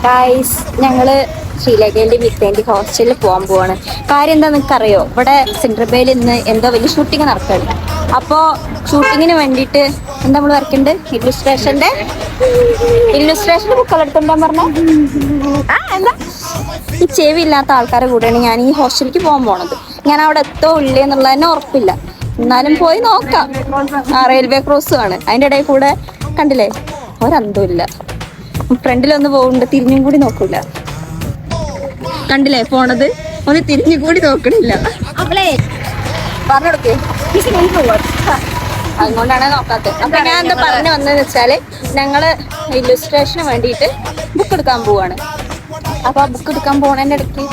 Guys ഞങ്ങള് ശ്രീലങ്കയിലെ മിത്തേൻ്റെ ഹോസ്റ്റലിൽ പോകാൻ പോവാണ്. കാര്യം എന്താ നിനക്കറിയോ? ഇവിടെ സെൻട്രബേയിൽ ഇന്ന് എന്തോ വലിയ ഷൂട്ടിങ് നടക്കുകയാണ്. അപ്പോൾ ഷൂട്ടിങ്ങിന് വേണ്ടിയിട്ട് എന്താ നമ്മൾ വരയ്ക്കുന്നുണ്ട്? ഇല്ലുസ്ട്രേഷൻ്റെ ബുക്കെല്ലാം എടുത്തോണ്ടാൻ പറഞ്ഞ എന്താ ഈ ചെവി ഇല്ലാത്ത ആൾക്കാരെ കൂടെയാണ് ഞാൻ ഈ ഹോസ്റ്റലിലേക്ക് പോകാൻ പോണത്. ഞാൻ അവിടെ എത്തോ ഇല്ലേ എന്നുള്ളത് തന്നെ ഉറപ്പില്ല. എന്നാലും പോയി നോക്കാം. റെയിൽവേ ക്രോസും ആണ്. അതിൻ്റെ ഇടയിൽ കൂടെ കണ്ടില്ലേ ഒരന്തവും ഇല്ല. ഫ്രണ്ടിലൊന്ന് പോകുന്നുണ്ട്, തിരിഞ്ഞും കൂടി നോക്കൂല. കണ്ടില്ലേ പോണത്, ഒന്ന് തിരിഞ്ഞും കൂടി നോക്കണില്ല. പറഞ്ഞെടുക്കേ അതുകൊണ്ടാണ് നോക്കാത്തത്. അപ്പൊ ഞാൻ എന്താ പറഞ്ഞു വന്നതെന്ന് വെച്ചാല് ഞങ്ങള് ഇല്ലുസ്ട്രേഷന് വേണ്ടിയിട്ട് ബുക്ക് എടുക്കാൻ പോവാണ്. അപ്പൊ ആ ബുക്ക് എടുക്കാൻ പോണതിന്റെ ഇടയ്ക്ക്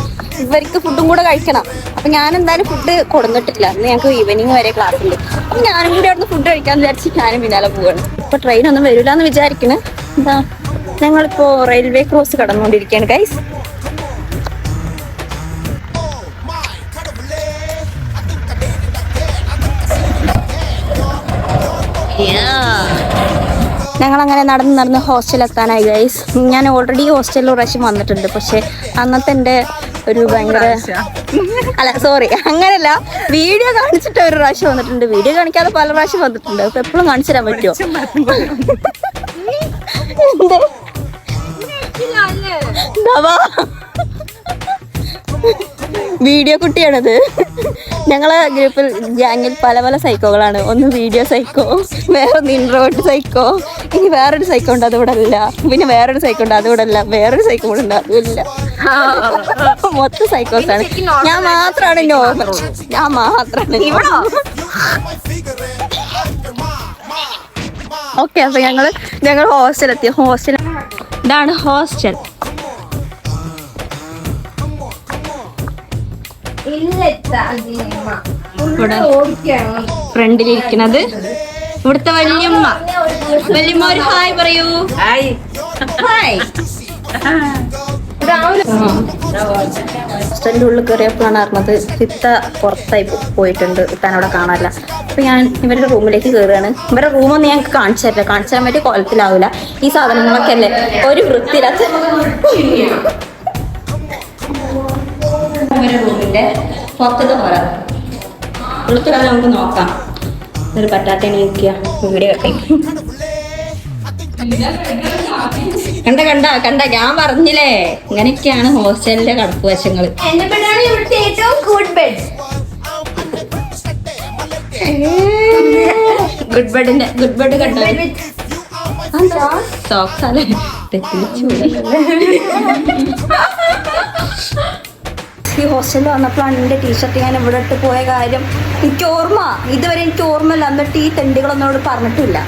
ഇവർക്ക് ഫുഡും കൂടെ കഴിക്കണം. അപ്പൊ ഞാൻ എന്തായാലും ഫുഡ് കൊടുത്തിട്ടില്ല. അന്ന് ഞങ്ങൾക്ക് ഈവനിങ് വരെ ക്ലാസ് ഉണ്ട്. അപ്പൊ ഞാനും കൂടി അവിടുന്ന് ഫുഡ് കഴിക്കാന്ന് വിചാരിച്ച് ഞാനും പിന്നാലെ പോവാണ്. ഇപ്പൊ ട്രെയിൻ ഒന്നും വരില്ല എന്ന് വിചാരിക്കണ്. എന്താ ഞങ്ങളിപ്പോ റെയിൽവേ ക്രോസ് കടന്നുകൊണ്ടിരിക്കുകയാണ് ഗൈസ്. ഞങ്ങളങ്ങനെ നടന്ന് ഹോസ്റ്റലെത്താനായി ഗൈസ്. ഞാൻ ഓൾറെഡി ഹോസ്റ്റലിൽ പ്രാവശ്യം വന്നിട്ടുണ്ട്. പക്ഷെ അന്നത്തെ എൻ്റെ ഒരു ഭയങ്കര അങ്ങനെയല്ല, വീഡിയോ കാണിച്ചിട്ട് ഒരു പ്രാവശ്യം വന്നിട്ടുണ്ട്. വീഡിയോ കാണിക്കാതെ പല പ്രാവശ്യം വന്നിട്ടുണ്ട്. അപ്പൊ എപ്പോഴും കാണിച്ചു തരാൻ പറ്റുമോ? വീഡിയോ കുട്ടിയാണത്. ഞങ്ങളെ ഗ്രൂപ്പിൽ ഗ്യാങ്ങിൽ പല സൈക്കോകളാണ്. ഒന്ന് വീഡിയോ സൈക്കോ, വേറൊന്ന് ഇൻട്രോവേർട്ട് സൈക്കോ, ഇനി വേറൊരു സൈക്കോ ഉണ്ട്, അതിവിടെ അല്ല. പിന്നെ വേറൊരു സൈക്കോ ഉണ്ട്, അതിവിടെ അല്ല. വേറൊരു സൈക്കോ കൂടെ ഉണ്ട്, അതുമില്ല. മൊത്തം സൈക്കോസാണ്. ഞാൻ മാത്രമാണ് നോർമൽ. ഓക്കെ. അപ്പൊ ഞങ്ങൾ ഹോസ്റ്റലെത്തി. ഇതാണ് ഹോസ്റ്റൽ. ഇവിടെ ഫ്രണ്ടിലിരിക്കുന്നത് ഇവിടുത്തെ വല്യമ്മ. ഒരു ഹായ് പറയൂ. ഹോസ്റ്റലിന്റെ ഉള്ളിൽ കയറിയപ്പോഴാണ് അറിഞ്ഞത് ഇത്ത പുറത്തായി പോയിട്ടുണ്ട്. ഇത്താൻ അവിടെ കാണാനില്ല. അപ്പൊ ഞാൻ ഇവരുടെ റൂമിലേക്ക് കയറുകയാണ്. ഇവരുടെ റൂമൊന്നും ഞങ്ങൾക്ക് കാണിച്ചു തരാൻ പറ്റിയ കോലത്തിലാവില്ല. ഈ സാധനങ്ങളൊക്കെ അല്ലേ ഒരു വൃത്തിയില്ലാത്ത. റൂമിന്റെ പുറത്തത് പോരാ, ഉള്ളത്തിൽ നമുക്ക് നോക്കാം. ഒരു പറ്റാത്ത നീക്കുക വീഡിയോ കണ്ട ഞാൻ പറഞ്ഞില്ലേ, ഇങ്ങനെയൊക്കെയാണ് ഹോസ്റ്റലിന്റെ കടപ്പ് വശങ്ങള്. ഗുഡ് ബെഡ് കണ്ടോ? സോക്സ് അല്ലേ തെറ്റിച്ചു. ഈ ഹോസ്റ്റലിൽ വന്നപ്പോഴാണ് എൻ്റെ ടീഷർട്ട് ഞാൻ ഇവിടെ ഇട്ട് പോയ കാര്യം ഇതുവരെ എനിക്ക് ഓർമ്മയില്ല. എന്നിട്ട് ഈ തെണ്ടികളൊന്നും ഇവിടെ പറഞ്ഞിട്ടില്ല.